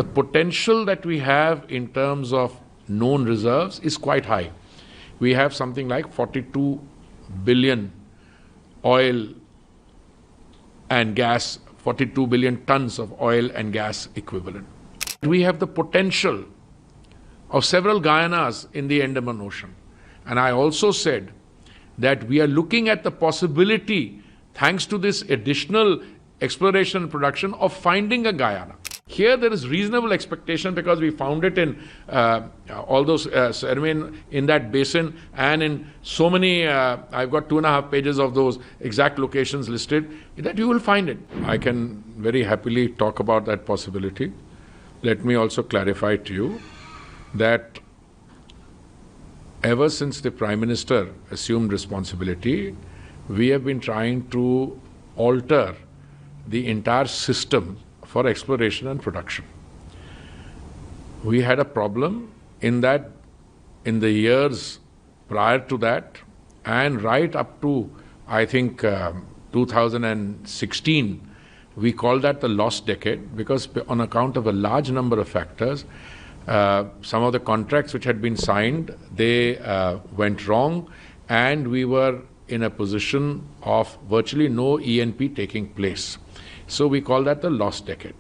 The potential that we have in terms of known reserves is quite high. We have something like 42 billion oil and gas, 42 billion tons of oil and gas equivalent. We have the potential of several Guyanas in the Andaman Ocean. And I also said that we are looking at the possibility, thanks to this additional exploration and production, of finding a Guyana. Here there is reasonable expectation because we found it in all those in that basin and in so many, I've got 2.5 pages of those exact locations listed, that you will find it. I can very happily talk about that possibility. Let me also clarify to you that ever since the Prime Minister assumed responsibility, we have been trying to alter the entire system for exploration and production. We had a problem in that in the years prior to that and right up to, I think, 2016, we call that the lost decade because on account of a large number of factors, some of the contracts which had been signed, they went wrong and we were in a position of virtually no E&P taking place. So we call that the lost decade.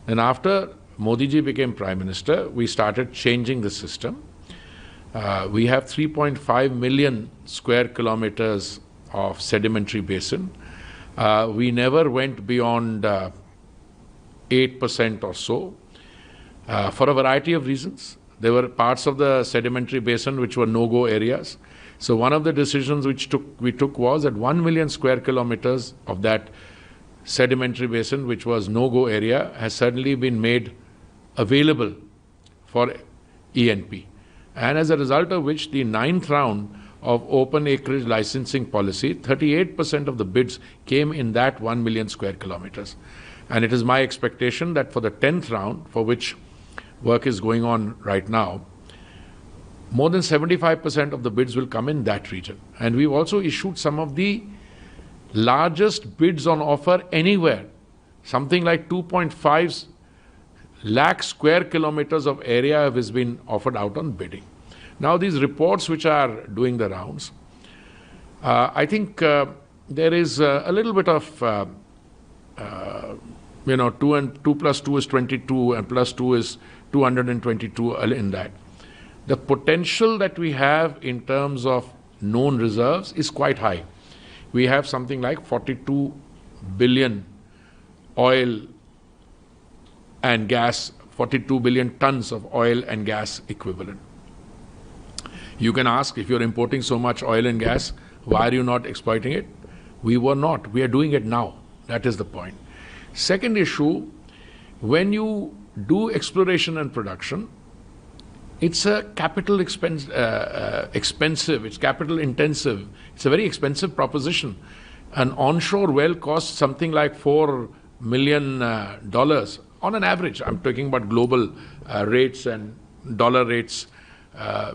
Then after Modi ji became Prime Minister, we started changing the system. We have 3.5 million square kilometers of sedimentary basin. We never went beyond 8% or so for a variety of reasons. There were parts of the sedimentary basin which were no-go areas. So one of the decisions which we took was that 1 million square kilometers of that sedimentary basin, which was no-go area, has suddenly been made available for E&P. And as a result of which, the 9th round of open acreage licensing policy, 38% of the bids came in that 1 million square kilometers. And it is my expectation that for the 10th round, for which work is going on right now, more than 75% of the bids will come in that region. And we've also issued some of the largest bids on offer anywhere, something like 2.5 lakh square kilometers of area has been offered out on bidding. Now these reports which are doing the rounds, I think there is a little bit of, 2 and 2 plus 2 is 22 and plus 2 is 222 in that. The potential that we have in terms of known reserves is quite high. We have something like 42 billion oil and gas, 42 billion tons of oil and gas equivalent. You can ask, if you're importing so much oil and gas, why are you not exploiting it? We were not. We are doing it now. That is the point. Second issue, when you do exploration and production, it's a capital expensive, it's capital intensive. It's a very expensive proposition. An onshore well costs something like $4 million on an average. I'm talking about global rates and dollar rates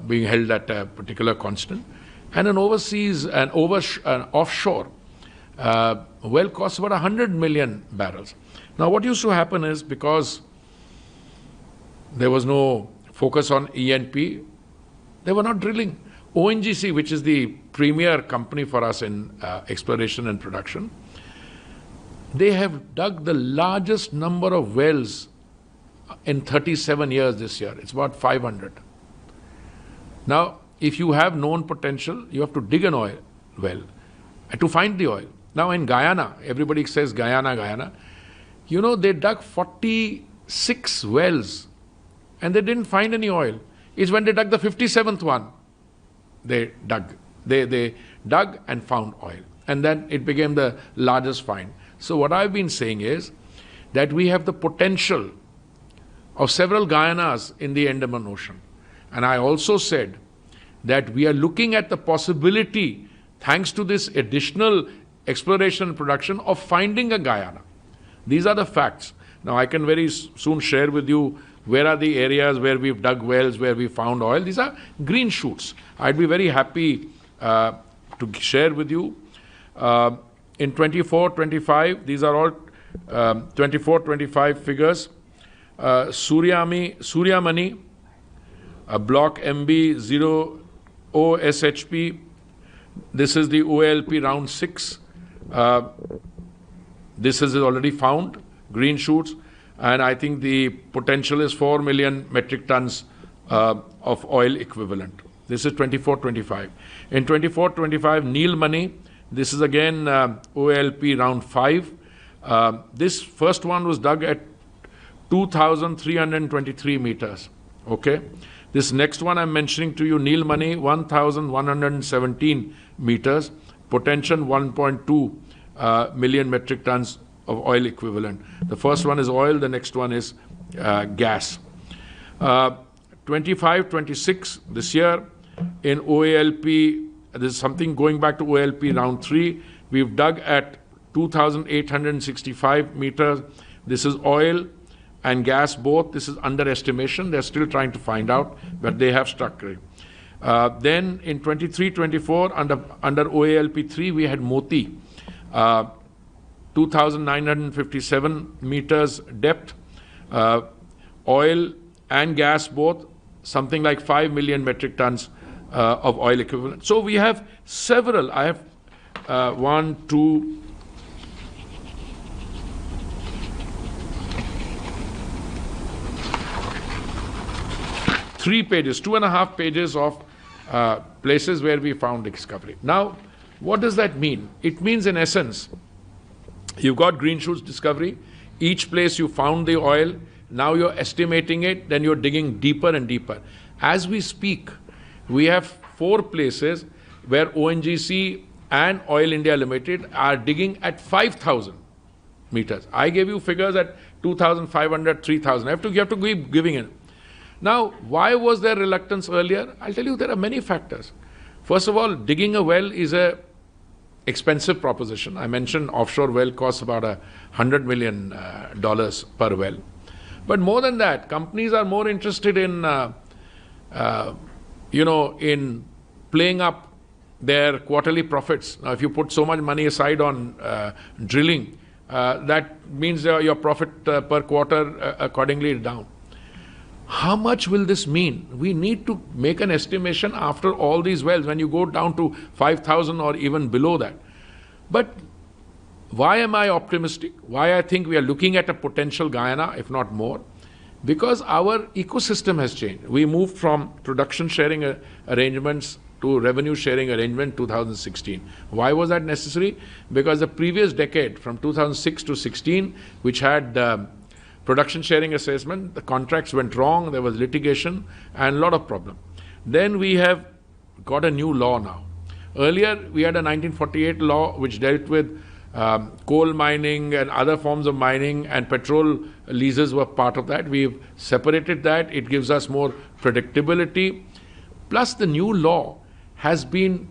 being held at a particular constant. And an overseas and offshore well costs about 100 million barrels. Now what used to happen is, because there was no focus on E&P, they were not drilling. ONGC, which is the premier company for us in exploration and production, they have dug the largest number of wells in 37 years this year. It's about 500. Now, if you have known potential, you have to dig an oil well to find the oil. Now in Guyana, everybody says Guyana, Guyana. You know, they dug 46 wells and they didn't find any oil. It's when they dug the 57th one, they dug and found oil. And then it became the largest find. So what I've been saying is that we have the potential of several Guyanas in the Andaman Ocean. And I also said that we are looking at the possibility, thanks to this additional exploration and production, of finding a Guyana. These are the facts. Now I can very soon share with you where are the areas where we've dug wells, where we found oil. These are green shoots. I'd be very happy to share with you. In 24-25, these are all 24-25 figures. Suryamani, Block MB0 OSHP. This is the OALP round 6. This is already found, green shoots, and I think the potential is 4 million metric tons of oil equivalent. This is 24-25. In 24-25, Neelmani, this is again OALP round 5. This first one was dug at 2,323 meters. Okay. This next one I'm mentioning to you, Neelmani, 1,117 meters, potential 1.2 million metric tons of oil equivalent. The first one is oil, the next one is gas. 25-26 this year in OALP, this is something going back to OALP round 3. We've dug at 2,865 meters. This is oil and gas both. This is underestimation. They're still trying to find out, but they have struck it. Then in 23-24, under OALP 3, we had Moti, 2,957 meters depth, oil and gas both, something like 5 million metric tons of oil equivalent. So we have several. I have 3 pages, 2.5 pages of places where we found discovery. Now, what does that mean? It means, in essence, you've got green shoots discovery. Each place you found the oil, now you're estimating it, then you're digging deeper and deeper. As we speak, we have 4 places where ONGC and Oil India Limited are digging at 5,000 meters. I gave you figures at 2,500, 3,000. You have to keep giving it. Now, why was there reluctance earlier? I'll tell you, there are many factors. First of all, digging a well is a expensive proposition. I mentioned offshore well costs about $100 million per well. But more than that, companies are more interested in, in playing up their quarterly profits. Now, if you put so much money aside on drilling, that means your profit per quarter accordingly is down. How much will this mean? We need to make an estimation after all these wells when you go down to 5,000 or even below that. But why am I optimistic? Why I think we are looking at a potential Guyana, if not more? Because our ecosystem has changed. We moved from production sharing arrangements to revenue sharing arrangement 2016. Why was that necessary? Because the previous decade, from 2006 to 16, which had production sharing assessment, the contracts went wrong, there was litigation and a lot of problem. Then we have got a new law now. Earlier, we had a 1948 law which dealt with coal mining and other forms of mining, and petrol leases were part of that. We've separated that. It gives us more predictability. Plus, the new law has been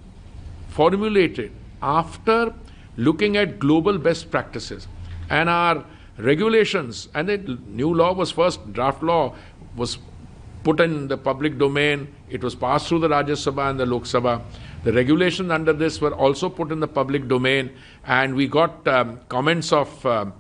formulated after looking at global best practices. And our regulations, and the new law was first, draft law was put in the public domain. It was passed through the Rajya Sabha and the Lok Sabha. The regulations under this were also put in the public domain, and we got comments of all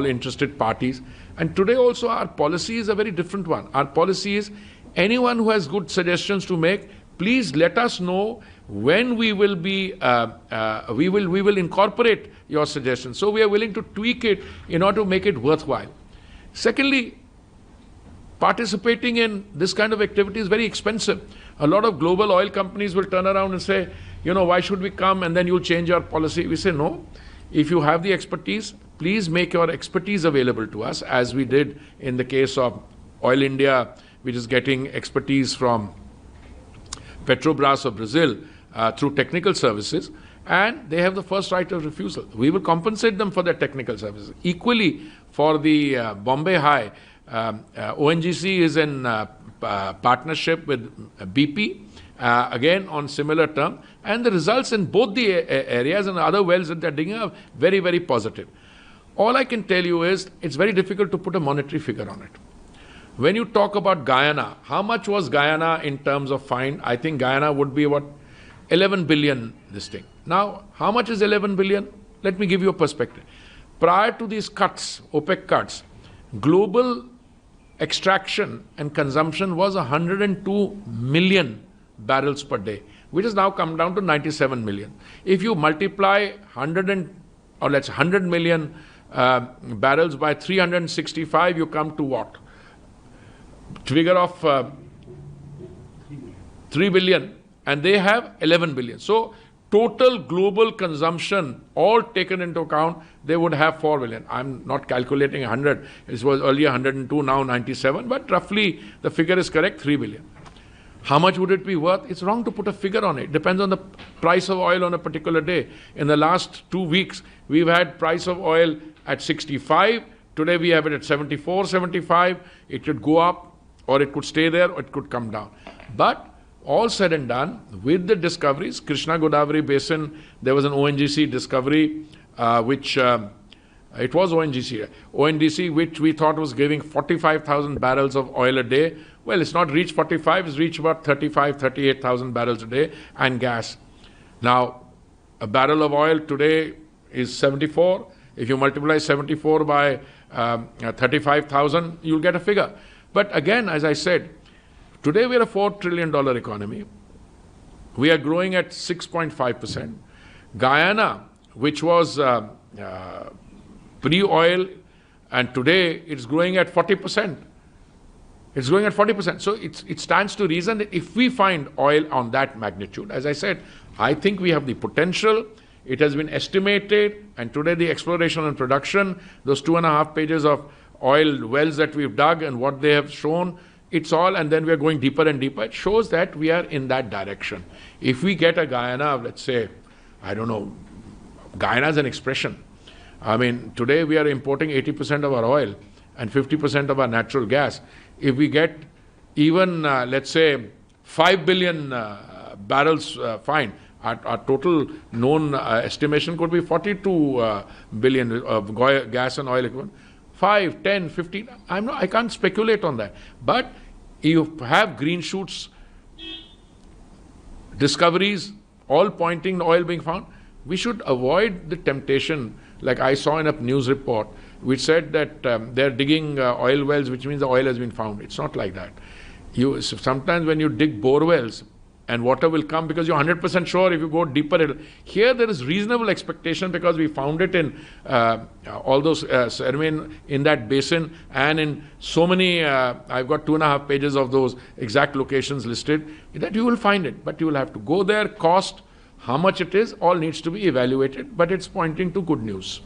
interested parties. And today also our policy is a very different one. Our policy is, anyone who has good suggestions to make, please let us know when we will be, we will incorporate your suggestions. So we are willing to tweak it in order to make it worthwhile. Secondly, participating in this kind of activity is very expensive. A lot of global oil companies will turn around and say, why should we come, and then you'll change your policy. We say, no, if you have the expertise, please make your expertise available to us, as we did in the case of Oil India, which is getting expertise from Petrobras of Brazil through technical services, and they have the first right of refusal. We will compensate them for their technical services. Equally, for the Bombay High, ONGC is in partnership with BP, again on similar term, and the results in both the areas and other wells that they're digging are very, very positive. All I can tell you is, it's very difficult to put a monetary figure on it. When you talk about Guyana, how much was Guyana in terms of find? I think Guyana would be what, 11 billion this thing. Now, how much is 11 billion? Let me give you a perspective. prior to these cuts, OPEC cuts, global extraction and consumption was 102 million barrels per day, which has now come down to 97 million. If you multiply 100 million barrels by 365, you come to what? Figure of 3 billion, and they have 11 billion. So total global consumption, all taken into account, they would have 4 billion. I'm not calculating 100. It was earlier 102, now 97, but roughly the figure is correct, 3 billion. How much would it be worth? It's wrong to put a figure on it. Depends on the price of oil on a particular day. In the last 2 weeks, we've had price of oil at 65. Today we have it at 74, 75. It could go up, or it could stay there, or it could come down. But all said and done, with the discoveries, Krishna Godavari Basin, there was an ONGC discovery, it was ONGC, which we thought was giving 45,000 barrels of oil a day. Well, it's not reached 45, it's reached about 35, 38,000 barrels a day, and gas. Now, a barrel of oil today is 74. If you multiply 74 by 35,000, you'll get a figure. But again, as I said, today we're a $4 trillion economy. We are growing at 6.5%. Guyana, which was pre-oil, and today it's growing at 40%. It's growing at 40%. So it stands to reason that if we find oil on that magnitude, as I said, I think we have the potential. It has been estimated, and today the exploration and production, those 2.5 pages of oil wells that we've dug and what they have shown, it's all, and then we are going deeper and deeper. It shows that we are in that direction. If we get a Guyana, let's say, I don't know, Guyana is an expression. I mean, today we are importing 80% of our oil and 50% of our natural gas. If we get even, let's say, 5 billion barrels, fine. Our total known estimation could be 42 billion of gas and oil equivalent. 5, 10, 15, I can't speculate on that. But you have green shoots, discoveries, all pointing to oil being found. We should avoid the temptation, like I saw in a news report, which said that they're digging oil wells, which means the oil has been found. It's not like that. Sometimes when you dig bore wells, and water will come because you're 100% sure if you go deeper. Here there is reasonable expectation because we found it in all those, in that basin, and in so many, I've got 2.5 pages of those exact locations listed, that you will find it. But you will have to go there, cost, how much it is, all needs to be evaluated, but it's pointing to good news.